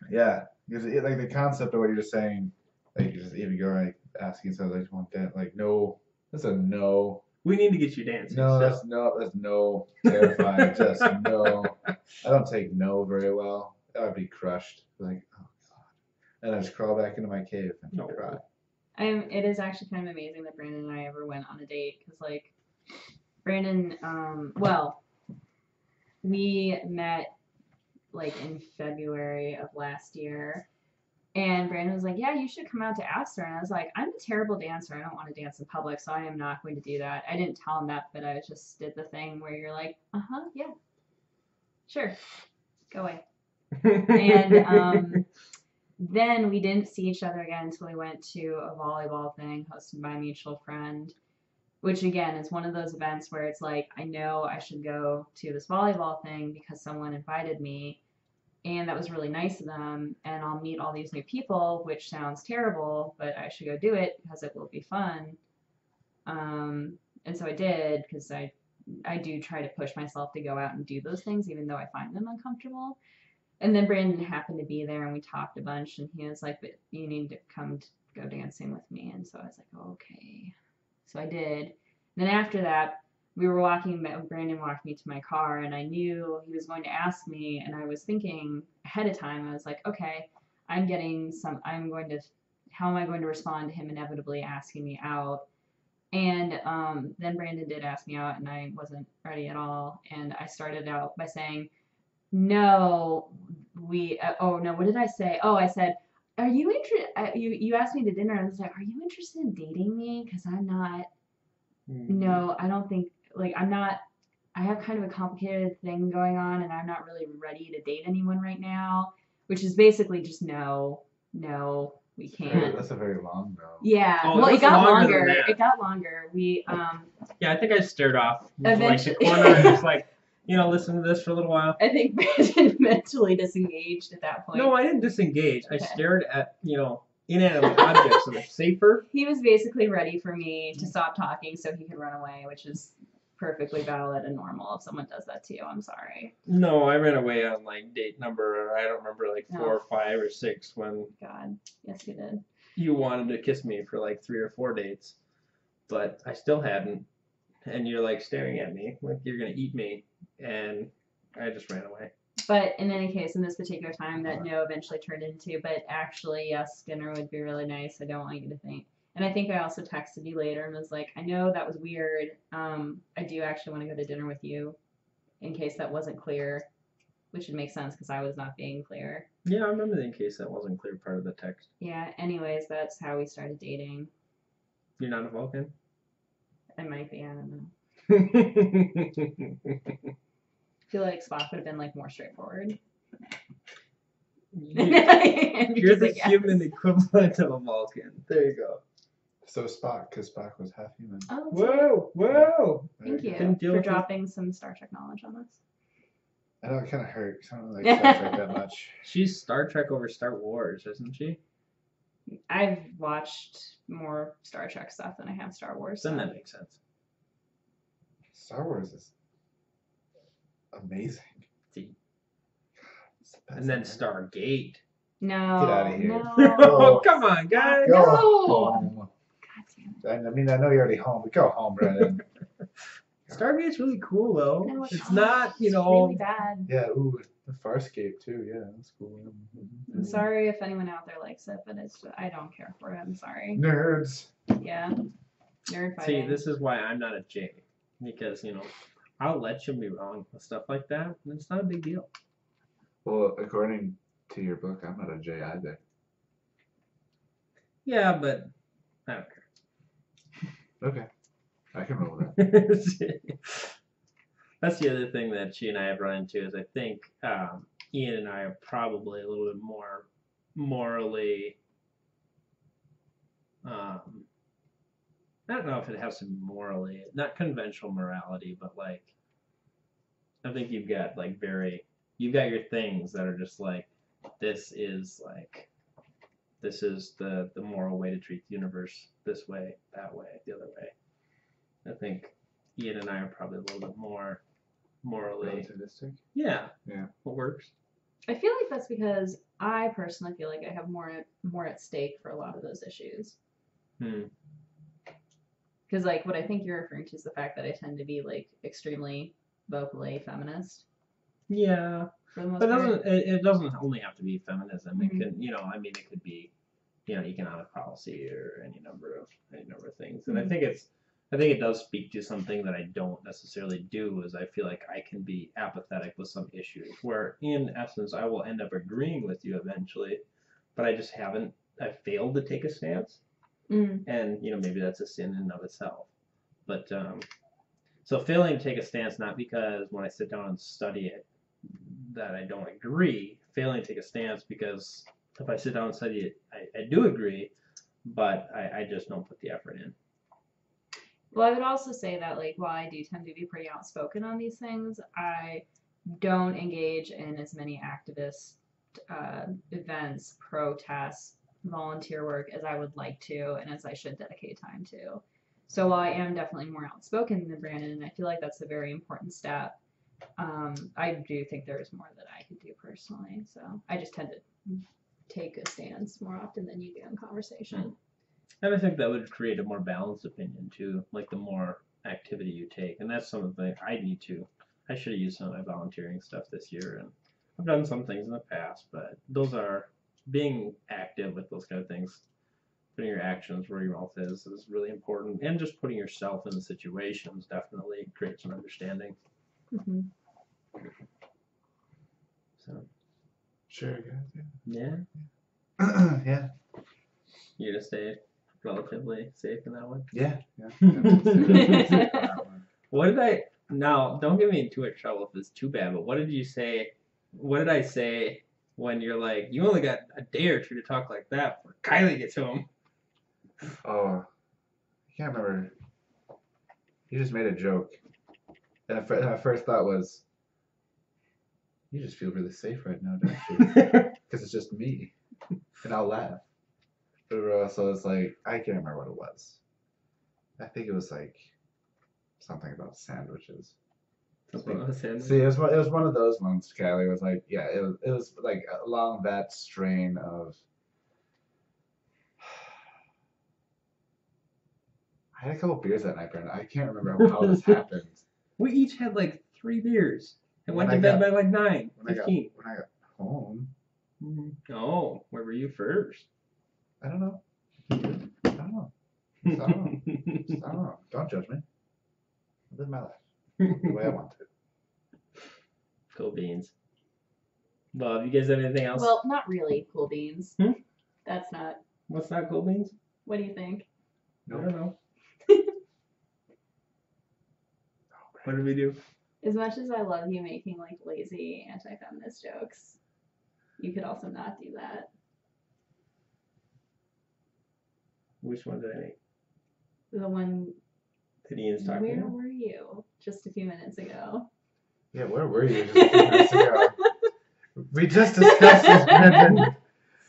Yeah, because like the concept of what you're just saying, like you just even go like asking something like, want that? Like no, that's a no. We need to get you dancing. No, that's no. Terrifying. Just no. I don't take no very well. I'd be crushed. Like, oh god. And I just crawl back into my cave and cry. It is actually kind of amazing that Brandon and I ever went on a date because like Brandon, we met like in February of last year. And Brandon was like, yeah, you should come out to Astor. And I was like, I'm a terrible dancer. I don't want to dance in public, so I am not going to do that. I didn't tell him that, but I just did the thing where you're like, yeah, sure, go away. And then we didn't see each other again until we went to a volleyball thing hosted by a mutual friend, which again is one of those events where it's like, I know I should go to this volleyball thing because someone invited me. and that was really nice of them, and I'll meet all these new people, which sounds terrible, but I should go do it because it will be fun. And so I did, because I do try to push myself to go out and do those things, even though I find them uncomfortable. And then Brandon happened to be there, and we talked a bunch, and he was like, but you need to come go dancing with me. And so I was like, oh, okay. So I did. And then after that, we were walking, Brandon walked me to my car, and I knew he was going to ask me, and I was thinking ahead of time, I was like, okay, how am I going to respond to him inevitably asking me out? And then Brandon did ask me out, and I wasn't ready at all. And I started out by saying, no, oh no, what did I say? Oh, I said, are you interested? You asked me to dinner, and I was like, are you interested in dating me? Because I'm not. No, I don't think, like, I'm not. I have kind of a complicated thing going on, and I'm not really ready to date anyone right now, which is basically just no, we can't. That's a very long no. Yeah. Oh, Well, it that's got longer than longer. that. It got longer. We Yeah, I think I stared off like the Eventually- corner and just like, listen to this for a little while. I think Brandon mentally disengaged at that point. No, I didn't disengage. I Okay. stared at, inanimate objects that are safer. He was basically ready for me to stop talking so he could run away, which is perfectly valid and normal. If someone does that to you, I'm sorry. No, I ran away on like date number, I don't remember, like 4 or 5 or 6 when God, yes, you did. you wanted to kiss me for like 3 or 4 dates, but I still hadn't. And you're like staring at me like you're gonna eat me, and I just ran away. But in any case, in this particular time, that no eventually turned into, but actually, yes, dinner would be really nice. I don't want you to think. And I think I also texted you later and was like, I know that was weird. I do actually want to go to dinner with you, in case that wasn't clear, which would make sense because I was not being clear. Yeah, I remember the in case that wasn't clear part of the text. Yeah, anyways, that's how we started dating. You're not a Vulcan? I might be, I don't know. I feel like Spock would have been like more straightforward. You're Because, the like, yes. human equivalent of a Vulcan. There you go. So Spock, because Spock was half human. Oh, Whoa! thank you Couldn't deal for with it. dropping some Star Trek knowledge on us. I know it kind of hurt. 'Cause I don't like Star Trek that much. She's Star Trek over Star Wars, isn't she? I've watched more Star Trek stuff than I have Star Wars. Then stuff. that makes sense. Star Wars is amazing. See. It's the best And then ever. Stargate. No. Get outta here. No. Oh, come on, guys. Go No. home. God damn it. I mean, I know you're already home, but go home, Brandon. Stargate's really cool, though. No, It's not, It's really bad. Yeah, ooh, the Farscape too. Yeah, that's cool. I'm sorry if anyone out there likes it, but I don't care for it. I'm sorry. Nerds. Yeah. Nerd See, fighting. this is why I'm not a J. Because, I'll let you be wrong with stuff like that, and it's not a big deal. Well, according to your book, I'm not a J either. Yeah, but I don't care. Okay, I can roll with that. That's the other thing that she and I have run into is I think Ian and I are probably a little bit more morally. I don't know if it has to be morally, not conventional morality, but like I think you've got your things that are just like this is the moral way to treat the universe, this way, that way, the other way. I think Ian and I are probably a little bit more morally. Relativistic. Yeah. Yeah. What works? I feel like that's because I personally feel like I have more at stake for a lot of those issues. Because like what I think you're referring to is the fact that I tend to be like extremely vocally feminist. Yeah. For the most But part. it doesn't only have to be feminism. Mhm. It can, it could be, economic policy or any number of things. And I think it does speak to something that I don't necessarily do. Is I feel like I can be apathetic with some issues, where in essence I will end up agreeing with you eventually, but I just haven't. I failed to take a stance, and maybe that's a sin in and of itself. But so failing to take a stance, not because when I sit down and study it that I don't agree, failing to take a stance because if I sit down and study it, I do agree, but I just don't put the effort in. Well, I would also say that like while I do tend to be pretty outspoken on these things, I don't engage in as many activist events, protests, volunteer work as I would like to and as I should dedicate time to. So while I am definitely more outspoken than Brandon, and I feel like that's a very important step, I do think there's more that I could do personally. So I just tend to take a stance more often than you do in conversation. And I think that would create a more balanced opinion too, like the more activity you take. And that's something I need to. I should have used some of my volunteering stuff this year, and I've done some things in the past, but those are being active with those kind of things, putting your actions where your mouth is really important, and just putting yourself in the situations definitely creates an understanding. Mm-hmm. So Sure, guys. yeah, Yeah. Yeah. you just stay relatively safe in that one. Yeah. What did I? Now, don't get me in too much trouble if it's too bad. But what did you say? What did I say when you're like, you only got a day or two to talk like that before Kylie gets home? Oh, I can't remember. You just made a joke, and my first thought was, you just feel really safe right now, don't you? Because it's just me, and I'll laugh. But also, it's like I can't remember what it was. I think it was like something about sandwiches. See, it was one of those ones. Kylie was like, yeah, it was like along that strain of. I had a couple beers that night, Brandon. I can't remember how this happened. We each had like 3 beers and went When to I bed got- by like 9, When 15. I got home, Oh, where were you first? I don't know. I don't know. I don't know. Don't judge me. I live my life the way I want to. Cool beans. Well, have you guys have anything else? Well, not really cool beans. Hmm? That's not. What's not cool beans? What do you think? I don't know. What did we do? As much as I love you making like lazy anti-feminist jokes, you could also not do that. Which one did I make? The one. Did Ian's talking Where about? were you just a few minutes ago? Yeah, where were you just a few minutes ago? We just discussed this, Brandon,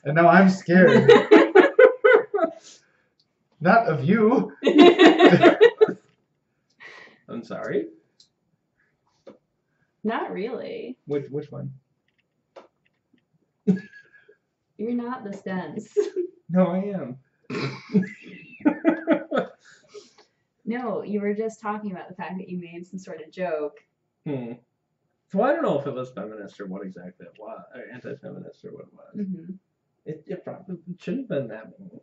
and now I'm scared. Not of you. I'm sorry. Not really. Which one? You're not this dense. No, I am. No, you were just talking about the fact that you made some sort of joke. So I don't know if it was feminist or what exactly it was, or anti-feminist or what it was. Mm-hmm. It probably shouldn't have been that mean.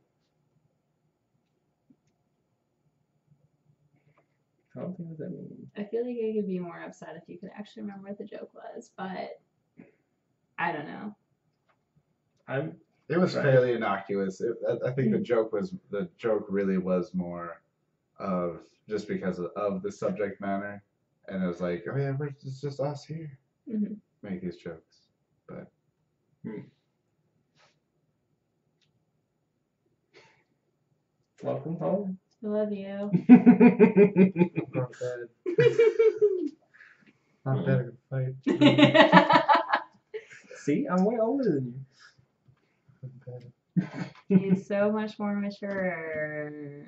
I don't think it was that mean. I feel like I could be more upset if you could actually remember what the joke was, but I don't know. It was Right. fairly innocuous. I think the joke really was more of just because of the subject matter, and it was like, oh yeah, it's just us here make these jokes, but. Welcome home. I love you. I'm going to bed. Not bad at a fight. See, I'm way older than you. He's so much more mature.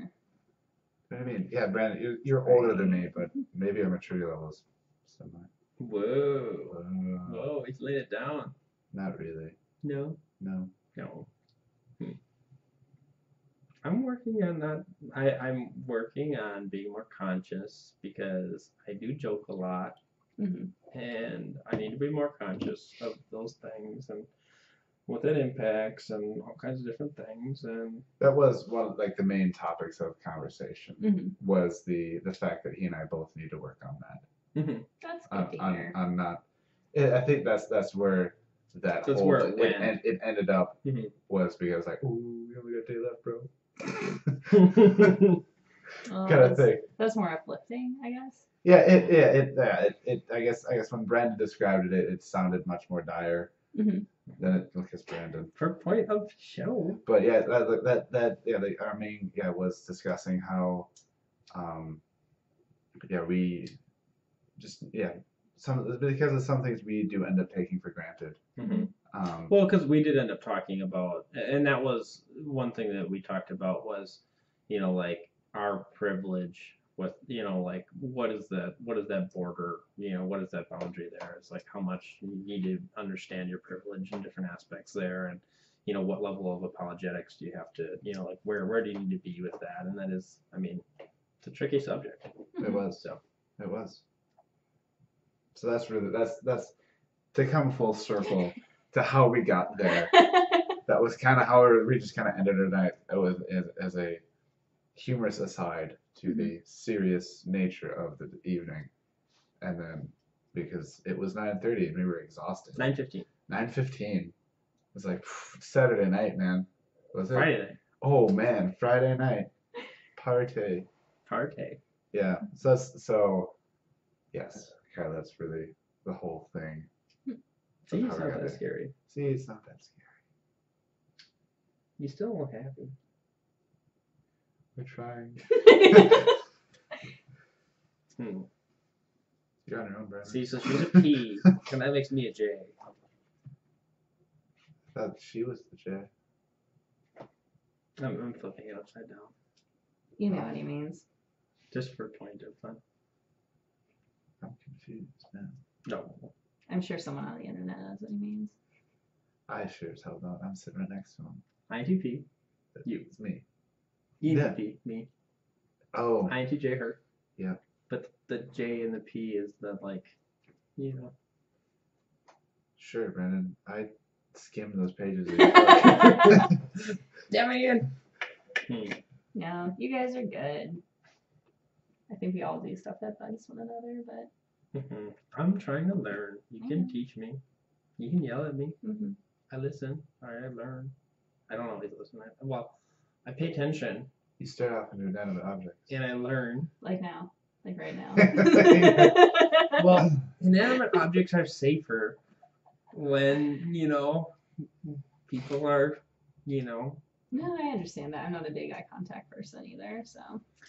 I mean, yeah, Brandon, you're older than me, but maybe our maturity level is similar. Whoa. Whoa, he's laid it down. Not really. No. No. I'm working on that. I'm working on being more conscious because I do joke a lot, and I need to be more conscious of those things and what that impacts and all kinds of different things. And that was one of the main topics of conversation was the fact that he and I both need to work on that. That's good to hear. I'm not. I think that's where That's where it ended up was because ooh, we only got a day left, bro. Kind of thing. That's more uplifting, I guess. Yeah, it I guess when Brandon described it, it sounded much more dire than it because Brandon. For point of show. But yeah, our main was discussing how we just because of some things we do end up taking for granted. Mm-hmm. Um, Well, because we did end up talking about, and that was one thing that we talked about was, like our privilege with, like what is that border, what is that boundary there? It's like how much you need to understand your privilege in different aspects there, and what level of apologetics do you have to, like where do you need to be with that? And that is, I mean, it's a tricky subject. it was. So It was. So that's really that's to come full circle to how we got there. That was kind of how we just kind of ended our night. It was as a humorous aside to the serious nature of the evening, and then because it was 9:30 and we were exhausted. 9:15. 9:15. It was like Saturday night, man. Was it? Friday night. Oh man, Friday night. Party. Yeah. So yes, okay, that's really the whole thing. See, How it's we not got that there. scary. See, it's not that scary. You still look happy. We're trying. Hmm. You're on your own, Brandon. See, so she's a P, and that makes me a J. I thought she was the J. I'm flipping it upside down, You know what he means. just for point of fun. I'm confused, man. No. I'm sure someone on the internet knows what he means. I sure as hell don't. I'm sitting right next to him. INTP. You. It's me. ENTP. Me. Oh, INTJ her. Yeah. But the J and the P is the like, sure, Brandon. I skimmed those pages. Damn it. No, you guys are good. I think we all do stuff that bugs one another, but I'm trying to learn. You can teach me. You can yell at me. mm-hmm. I listen. All right, I learn. I don't always listen. I pay attention You start off into inanimate objects. and I learn. Like now. Like right now. Well, inanimate objects are safer when, people are, No, I understand that. I'm not a big eye contact person either, so.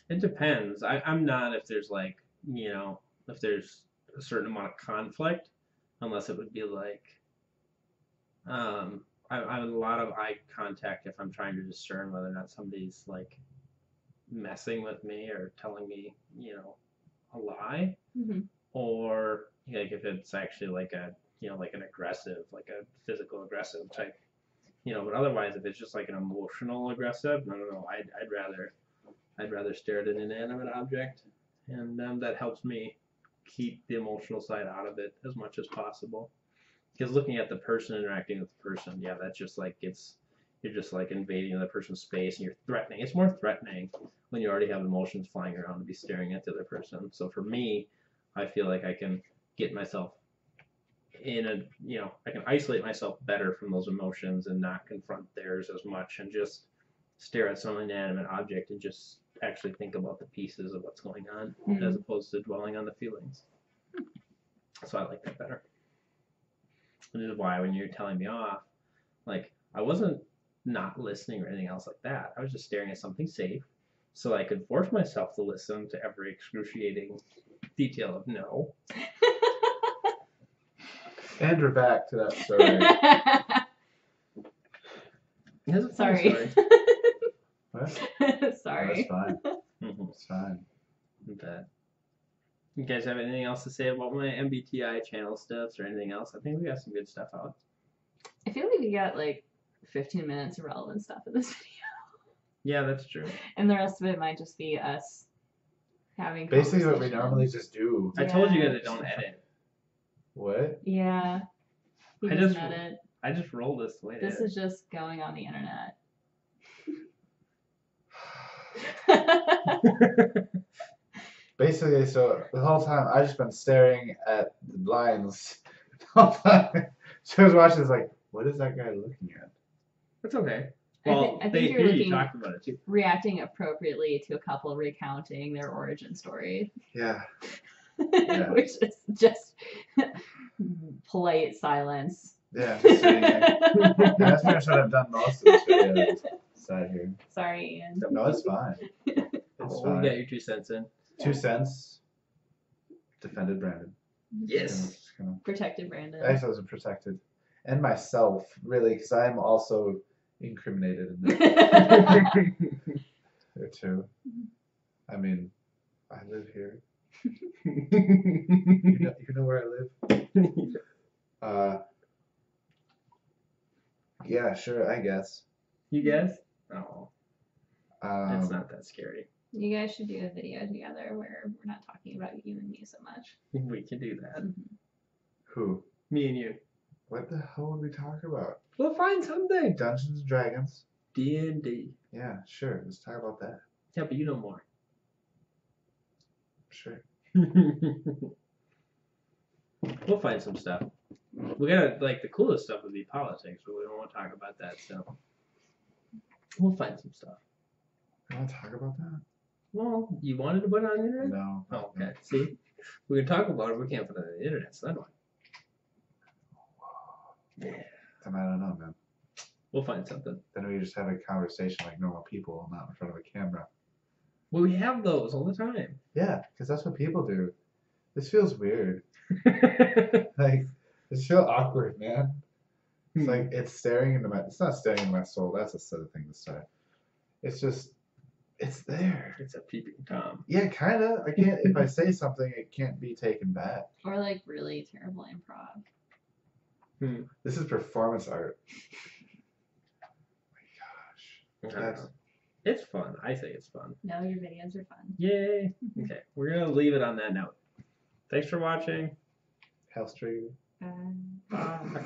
it depends. I'm not if there's like, if there's a certain amount of conflict, unless it would be like, I have a lot of eye contact if I'm trying to discern whether or not somebody's like messing with me or telling me, a lie, Mm-hmm. or like if it's actually like a, like an aggressive, like a physical aggressive type, but otherwise if it's just like an emotional aggressive, no, I'd rather stare at an inanimate object, and that helps me keep the emotional side out of it as much as possible. Because looking at the person, interacting with the person, yeah, that's just like you're just like invading the person's space and you're threatening. It's more threatening when you already have emotions flying around to be staring at the other person. So for me, I feel like I can get myself I can isolate myself better from those emotions and not confront theirs as much and just stare at some inanimate object and just actually think about the pieces of what's going on as opposed to dwelling on the feelings. So I like that better. Which is why when you're telling me off, like I wasn't not listening or anything else like that. I was just staring at something safe so I could force myself to listen to every excruciating detail of no. And we're back to that story. It's a funny Sorry. story. What? Sorry. No, it's fine. Mhm. It's fine. But you guys have anything else to say about my MBTI channel stuff or anything else? I think we got some good stuff out. I feel like we got like 15 minutes of relevant stuff in this video. Yeah, that's true. And the rest of it might just be us having Basically what we conversation. normally just do. I told you Yeah. guys I don't edit. What? Yeah. He I doesn't just- edit. I just roll this the way it This is. is just going on the internet. Basically, so the whole time I just been staring at the blinds the whole time. She was watching, it's like, what is that guy looking at? It's okay. I Well, think they you're hear you looking- talking about it too. Reacting appropriately to a couple recounting their origin story. Yeah. Yeah. Which is just polite silence. Yeah, just sitting there. Yeah, that's pretty much what I've done most of this video. Just sat here. Sorry, Ian. No, it's fine. It's Well, fine. we got your 2 cents in. 2 cents. Defended Brandon. Yes. Just kinda- Protected Brandon. I was protected, and myself really, because I'm also incriminated in that there too. I mean, I live here. You know where I live. Yeah, sure, I guess. You guess? Oh, it's Um, not that scary. You guys should do a video together where we're not talking about you and me so much. We can do that. who? Me and you. What the hell would we talk about? We'll find something. Dungeons and Dragons. D&D. Yeah, sure. Let's talk about that. Yeah, but you know more. Sure. We'll find some stuff. We gotta, like, the coolest stuff would be politics, but we don't want to talk about that, so we'll find some stuff. You want to talk about that? Well, you wanted to put it on the internet? No. Oh, okay. See? We can talk about it, we can't put it on the internet, so then what? Yeah. Then I don't know, man. We'll find something. Then we just have a conversation like normal people, not in front of a camera. Well, we have those all the time. Yeah, because that's what people do. This feels weird. Like, this feels awkward, man. It's like it's staring into my. It's not staring into my soul. That's a silly thing to say. It's just, it's there. It's a peeping Tom. Yeah, kind of. I can't. If I say something, it can't be taken back. Or like really terrible improv. This is performance art. I Oh my gosh. don't That's know. It's fun. I say it's fun. No, your videos are fun. Yay. Okay, we're going to leave it on that note. Thanks for watching. Hell's trigger. Bye. Bye.